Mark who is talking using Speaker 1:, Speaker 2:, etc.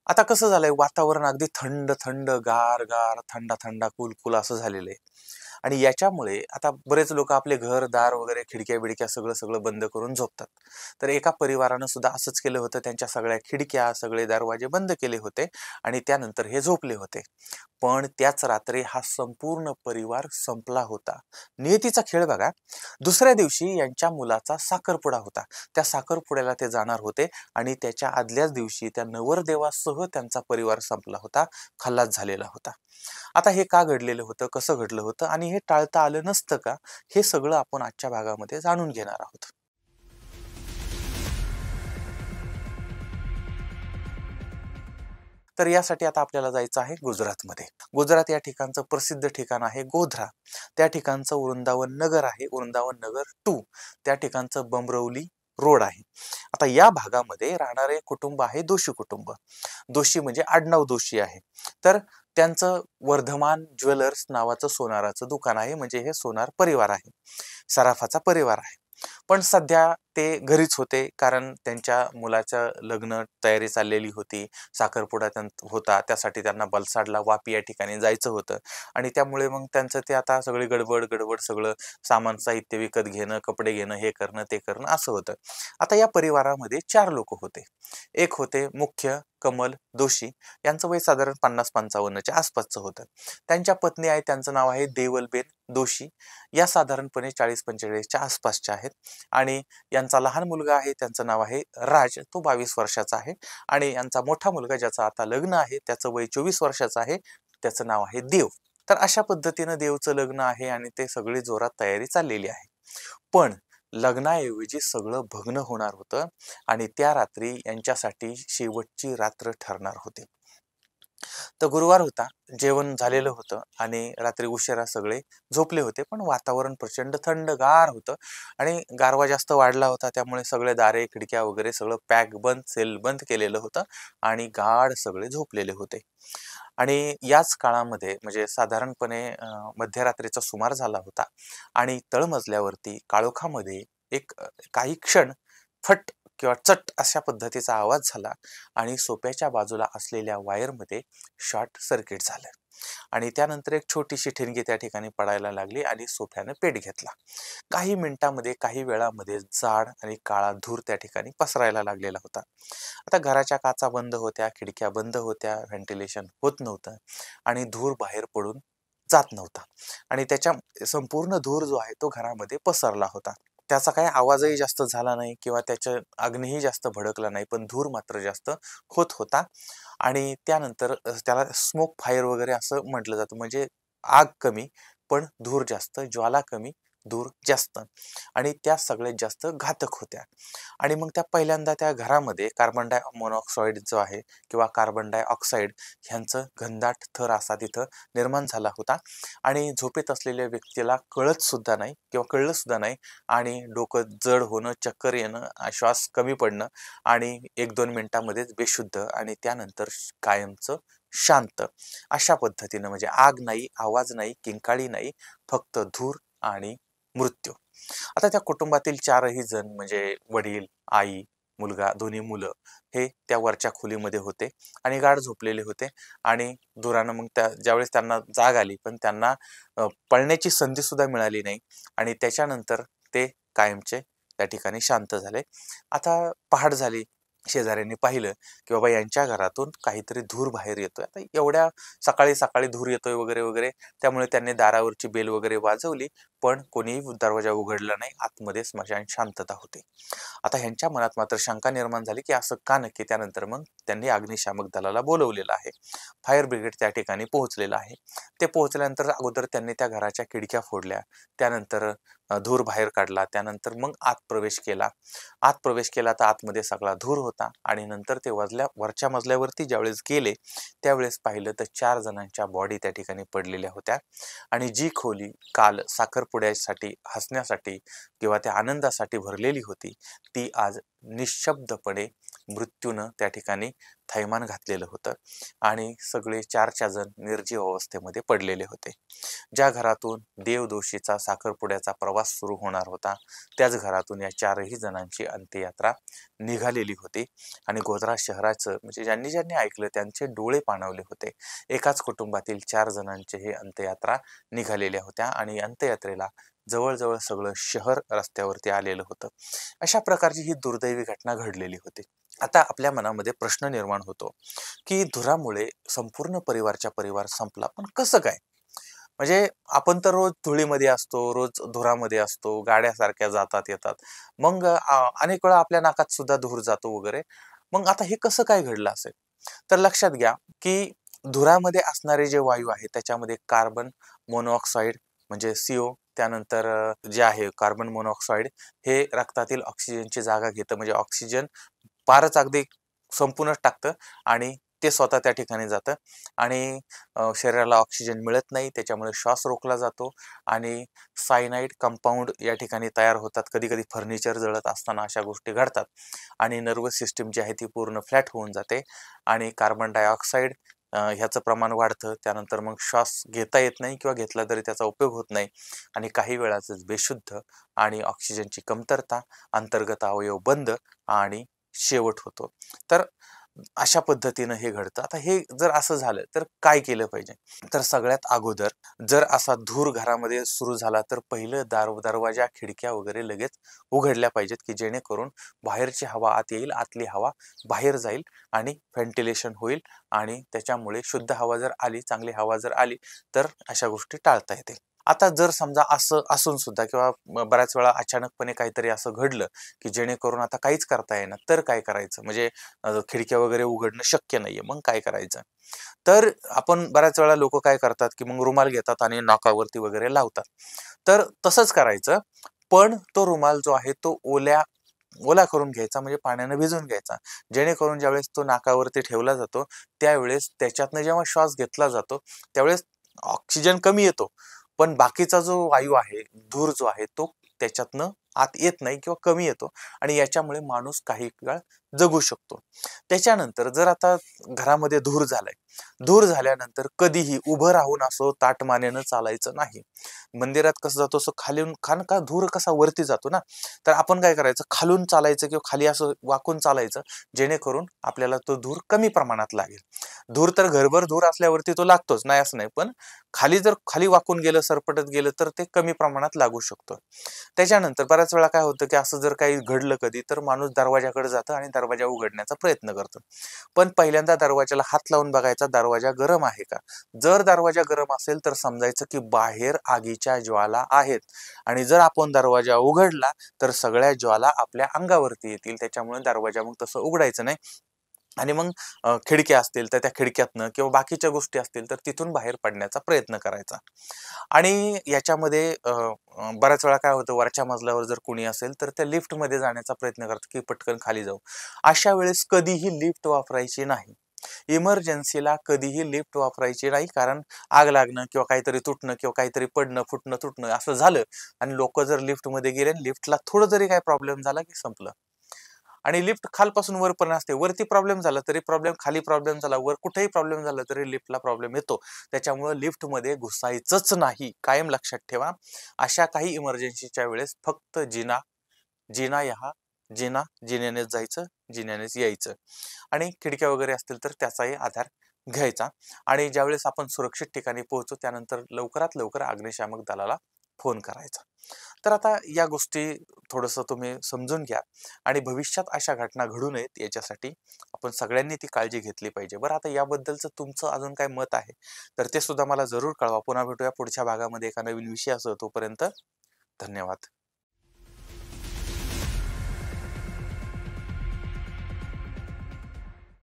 Speaker 1: आता कसं झालंय, वातावरण अगदी थंड थंड, गार गार, थंडा थंडा, कूल कूल असं झालेलं आहे. आणि याच्यामुळे आता बरेच लोक आपले घर दार वगैरे खिडक्या बिडक्या सगळं सगळं बंद करून झोपतात. तर एका परिवारानं सुद्धा असंच केलं होतं. त्यांच्या सगळ्या खिडक्या सगळे दरवाजे बंद केले होते आणि त्यानंतर हे झोपले होते. पण त्याच रात्री हा संपूर्ण परिवार संपला होता. नियतीचा खेळ बघा. दुसऱ्या दिवशी यांच्या मुलाचा साखरपुडा होता. त्या साखरपुड्याला ते जाणार होते आणि त्याच्या आदल्याच दिवशी त्या नवरदेवासह त्यांचा परिवार संपला होता, खल्लास झालेला होता. आता हे का घडलेलं होतं, कसं घडलं होतं आणि हे टाळता आलं नसतं का? हे सगळं आपण आजच्या भागामध्ये जाणून घेणार आहोत. तर यासाठी आता आपल्याला जायचं आहे गुजरातमध्ये. गुजरात या ठिकाणचं प्रसिद्ध ठिकाण आहे गोध्रा. त्या ठिकाणचं वृंदावन नगर आहे, वृंदावन नगर 2. त्या ठिकाणचं बमरौली रोड आहे. आता या भागामध्ये राहणारे कुटुंब आहे दोशी कुटुंब. दोशी म्हणजे आडनाव दोशी आहे. तर त्यांचं वर्धमान ज्वेलर्स नावाचं सोनाराचं दुकान आहे. म्हणजे हे सोनार परिवार आहे, सराफाचा परिवार आहे. पण सध्या ते घरीच होते, कारण त्यांच्या मुलाचं लग्न तयारी चाललेली होती. साखरपुडा होता, त्यासाठी त्यांना बलसाडला वापी या ठिकाणी जायचं होतं. आणि त्यामुळे मग त्यांचं ते आता सगळी गडबड गडबड, सगळं सामान साहित्य विकत घेणं, कपडे घेणं, हे करणं ते करणं असं होतं. आता या परिवारामध्ये 4 लोक होते. एक होते मुख्य कमल दोशी. यांचं वय साधारण 50-55च्या आसपासचं होतं. त्यांच्या पत्नी आहे, त्यांचं नाव आहे देवलबेन दोशी. या साधारणपणे 40-45च्या आसपासच्या आहेत. आणि यांचा लहान मुलगा आहे, त्यांचं नाव आहे राज, तो 22 वर्षाचा आहे. आणि यांचा मोठा मुलगा ज्याचं आता लग्न आहे, त्याचं वय 24 वर्षाचं आहे, त्याचं नाव आहे देव. तर अशा पद्धतीनं देवचं लग्न आहे आणि ते सगळी जोरात तयारी चाललेली आहे. पण लग्नाऐवजी सगळं भग्न होणार होतं आणि त्या रात्री यांच्यासाठी शेवटची रात्र ठरणार होती. तर गुरुवार होता, जेवण झालेलं होतं आणि रात्री उशिरा सगळे झोपले होते. पण वातावरण प्रचंड थंडगार होतं आणि गारवा जास्त वाढला होता. त्यामुळे सगळे दारे खिडक्या वगैरे सगळं पॅक बंद, सेल बंद केलेलं होतं आणि गाढ सगळे झोपलेले होते. आणि याच काळामध्ये म्हणजे साधारणपणे मध्यरात्रीचा सुमार झाला होता आणि तळमजल्यावरती काळोखामध्ये काही क्षण फट किंवा चट अशा पद्धतीचा आवाज झाला आणि सोप्याच्या बाजूला असलेल्या वायरमध्ये शॉर्ट सर्किट झालं आणि त्यानंतर एक छोटीशी ठिणगी त्या ठिकाणी पडायला लागली आणि सोफ्याने पेट घेतला. काही मिनिटांमध्ये, काही वेळामध्ये जाड आणि काळा धूर त्या ठिकाणी पसरायला लागलेला होता. आता घराच्या काचा बंद होत्या, खिडक्या बंद होत्या, व्हेंटिलेशन होत नव्हतं आणि धूर बाहेर पडून जात नव्हता आणि त्याच्या संपूर्ण धूर जो आहे तो घरामध्ये पसरला होता. त्याचा काही आवाजही जास्त झाला नाही किंवा त्याच्या अग्नीही जास्त भडकला नाही, पण धूर मात्र जास्त होत होता. आणि त्यानंतर त्याला स्मोक फायर वगैरे असं म्हटलं जातं. म्हणजे आग कमी पण धूर जास्त, ज्वाला कमी धूर जास्त, आणि त्या सगळ्यात जास्त घातक होत्या. आणि मग त्या पहिल्यांदा त्या घरामध्ये कार्बन डाय मोनॉक्साईड जो आहे किंवा कार्बन डायऑक्साईड ह्यांचं घनदाट थर असा तिथं निर्माण झाला होता आणि झोपेत असलेल्या व्यक्तीला कळत सुद्धा नाही किंवा कळलं सुद्धा नाही आणि डोकं जड होणं, चक्कर येणं, श्वास कमी पडणं आणि 1-2 मिनिटांमध्येच बेशुद्ध आणि त्यानंतर कायमचं शांत, अशा पद्धतीनं. म्हणजे आग नाही, आवाज नाही, किंकाळी नाही, फक्त धूर आणि मृत्यू. आता त्या कुटुंबातील 4ही जण म्हणजे वडील, आई, मुलगा, दोन्ही मुलं हे त्या वरच्या खोलीमध्ये होते आणि गाढ झोपलेले होते. आणि धुरानं मग ज्यावेळेस त्यांना जाग आली, पण त्यांना पळण्याची संधी सुद्धा मिळाली नाही आणि त्याच्यानंतर ते कायमचे त्या ठिकाणी शांत झाले. आता पहाट झाली. शेजाऱ्यांनी पाहिलं की बाबा यांच्या घरातून काहीतरी धूर बाहेर येतोय. आता एवढ्या सकाळी सकाळी धूर येतोय वगैरे वगैरे, त्यामुळे त्यांनी दारावरची बेल वगैरे वाजवली, पण कोणीही दरवाजा उघडला नाही. आतमध्ये स्मशान शांतता होती. आता ह्यांच्या मनात मात्र शंका निर्माण झाली की असं का नक्की. त्यानंतर मग त्यांनी अग्निशामक दलाला बोलवलेलं आहे. फायर ब्रिगेड त्या ठिकाणी पोहोचलेलं आहे. ते पोहोचल्यानंतर अगोदर त्यांनी त्या घराच्या खिडक्या फोडल्या, त्यानंतर धूर बाहेर काढला, त्यानंतर मग आत प्रवेश केला. आत प्रवेश केला तर आतमध्ये सगळा धूर होता आणि नंतर ते वरच्या मजल्यावरती ज्यावेळेस गेले त्यावेळेस पाहिलं तर 4 जणांच्या बॉडी त्या ठिकाणी पडलेल्या होत्या. आणि जी खोली काल साखरपुड्यासाठी, हसण्यासाठी किंवा त्या आनंदासाठी भरलेली होती, ती आज निशब्दपणे मृत्यूनं त्या ठिकाणी थैमान घातलेलं होतं आणि सगळे 4 जण निर्जीव अवस्थेमध्ये पडलेले होते. ज्या घरातून देवदोशीचा साखरपुड्याचा प्रवास सुरू होणार होता त्याच घरातून या 4ही जणांची अंत्ययात्रा निघालेली होती आणि गोध्रा शहराचं म्हणजे ज्यांनी ज्यांनी ऐकलं त्यांचे डोळे पाणावले होते. एकाच कुटुंबातील 4 जणांचे हे अंत्ययात्रा निघालेल्या होत्या आणि अंत्ययात्रेला जवळजवळ सगळं शहर रस्त्यावरती आलेलं होतं. अशा प्रकारची ही दुर्दैवी घटना घडलेली होती. आता आपल्या मनामध्ये प्रश्न निर्माण होतो की धुरामुळे संपूर्ण परिवारच्या परिवार संपला, पण कसं काय? म्हणजे आपण तर रोज धुळीमध्ये असतो, रोज धुरामध्ये असतो, गाड्या सारख्या जातात येतात. मग अनेक वेळा आपल्या नाकात सुद्धा धूर जातो वगैरे. मग आता हे कसं काय घडलं असेल? तर लक्षात घ्या की धुरामध्ये असणारे जे वायू आहेत त्याच्यामध्ये कार्बन मोनॉक्साईड म्हणजे CO, त्यानंतर जे आहे कार्बन मोनॉक्साईड हे रक्तातील ऑक्सिजनची जागा घेतं, म्हणजे ऑक्सिजन फारच अगदी संपूनच टाकतं आणि ते स्वतः त्या ठिकाणी जातं आणि शरीराला ऑक्सिजन मिळत नाही, त्याच्यामुळे श्वास रोखला जातो आणि सायनाइड कंपाऊंड या ठिकाणी तयार होतात. कधी कधी फर्निचर जळत असताना अशा गोष्टी घडतात आणि नर्वस सिस्टीम जी आहे ती पूर्ण फ्लॅट होऊन जाते आणि कार्बन डायऑक्साईड ह्याचं प्रमाण वाढतं. त्यानंतर मग श्वास घेता येत नाही किंवा घेतला तरी त्याचा उपयोग होत नाही आणि काही वेळाच बेशुद्ध आणि ऑक्सिजनची कमतरता, अंतर्गत अवयव बंद आणि शेवट होतो. तर अशा पद्धतीनं हे घडतं. आता हे जर असं झालं तर काय केलं पाहिजे? तर सगळ्यात अगोदर जर असा धूर घरामध्ये सुरू झाला तर पहिलं दरवाजा, खिडक्या वगैरे लगेच उघडल्या पाहिजेत की जेणेकरून बाहेरची हवा आत येईल, आतली हवा बाहेर जाईल आणि व्हेंटिलेशन होईल आणि त्याच्यामुळे शुद्ध हवा जर आली, चांगली हवा जर आली तर अशा गोष्टी टाळता येतील. आता जर समजा असं असून सुद्धा किंवा बऱ्याच वेळा अचानकपणे काहीतरी असं घडलं की जेणेकरून आता काहीच करता येईना, तर काय करायचं? म्हणजे खिडक्या वगैरे उघडणं शक्य नाहीये, मग काय करायचं? तर आपण बऱ्याच वेळा लोक काय करतात की मग रुमाल घेतात आणि नाकावरती वगैरे लावतात. तर तसंच करायचं, पण तो रुमाल जो आहे तो ओला करून घ्यायचा, म्हणजे पाण्याने भिजवून घ्यायचा. जेणेकरून ज्यावेळेस तो नाकावरती ठेवला जातो त्यावेळेस त्याच्यातनं जेव्हा श्वास घेतला जातो त्यावेळेस ऑक्सिजन कमी येतो, पण बाकीचा जो वायू आहे, धूर जो आहे तो त्याच्यातनं आत येत नाही किंवा कमी येतो आणि याच्यामुळे माणूस काही काळ जगू शकतो. त्याच्यानंतर जर आता घरामध्ये धूर झालाय, धूर झाल्यानंतर कधीही उभं राहून असं ताठ मानेनं चालायचं नाही. मंदिरात कसं जातो असं खालून का धूर कसा वरती जातो ना, तर आपण काय करायचं, खालून चालायचं किंवा खाली असं वाकून चालायचं जेणेकरून आपल्याला तो धूर कमी प्रमाणात लागेल. धूर तर घरभर धूर असल्यावरती तो लागतोच, नाही असं नाही, पण खाली वाकून गेलं, सरपटत गेलं तर ते कमी प्रमाणात लागू शकतो. त्याच्यानंतर बऱ्याच वेळा काय होतं की असं जर काही घडलं कधी तर माणूस दरवाजाकडे जातं आणि दरवाजा उघडण्याचा प्रयत्न करतो. पण पहिल्यांदा दरवाजाला हात लावून बघायचा, दरवाजा गरम आहे का? जर दरवाजा गरम असेल तर समजायचं की बाहेर आगीच्या ज्वाला आहेत आणि जर आपण दरवाजा उघडला तर सगळ्या ज्वाला आपल्या अंगावरती येतील. त्याच्यामुळे दरवाजा मग तसं उघडायचं नाही आणि मग खिडक्या असतील तर त्या खिडक्यातनं किंवा बाकीच्या गोष्टी असतील तर तिथून बाहेर पडण्याचा प्रयत्न करायचा. आणि याच्यामध्ये बऱ्याच वेळा काय होतं, वरच्या मजल्यावर जर कोणी असेल तर त्या लिफ्टमध्ये जाण्याचा प्रयत्न करतात की पटकन खाली जाऊ. अशा वेळेस कधीही लिफ्ट वापरायची नाही. इमर्जन्सीला कधीही लिफ्ट वापरायची नाही, कारण आग लागणं किंवा काहीतरी तुटणं किंवा काहीतरी पडणं, फुटणं, तुटणं असं झालं आणि लोक जर लिफ्टमध्ये गेले आणि लिफ्टला थोडं जरी काही प्रॉब्लेम झाला की संपलं. आणि लिफ्ट खालपासून वरपर्यंत असते, वरती प्रॉब्लेम झाला तरी प्रॉब्लेम, खाली प्रॉब्लेम झाला, वर कुठेही प्रॉब्लेम झाला तरी लिफ्टला प्रॉब्लेम येतो. त्याच्यामुळे लिफ्टमध्ये घुसायचंच नाही, कायम लक्षात ठेवा. अशा काही इमर्जन्सीच्या वेळेस फक्त जिना, जिना यहा, जिन्यानेच जायचं, जिन्यानेच यायचं आणि खिडक्या वगैरे असतील तर त्याचाही आधार घ्यायचा. आणि ज्यावेळेस आपण सुरक्षित ठिकाणी पोहोचू त्यानंतर लवकरात लवकर अग्निशामक दलाला फोन करायचा. तर आता या गोष्टी थोडंसं तुम्ही समजून घ्या आणि भविष्यात अशा घटना घडू नयेत याच्यासाठी आपण सगळ्यांनी ती काळजी घेतली पाहिजे. बरं, आता याबद्दलचं तुमचं अजून काय मत आहे तर ते सुद्धा मला जरूर कळवा. पुन्हा भेटूया पुढच्या भागामध्ये एका नवीन विषयासह. तोपर्यंत धन्यवाद.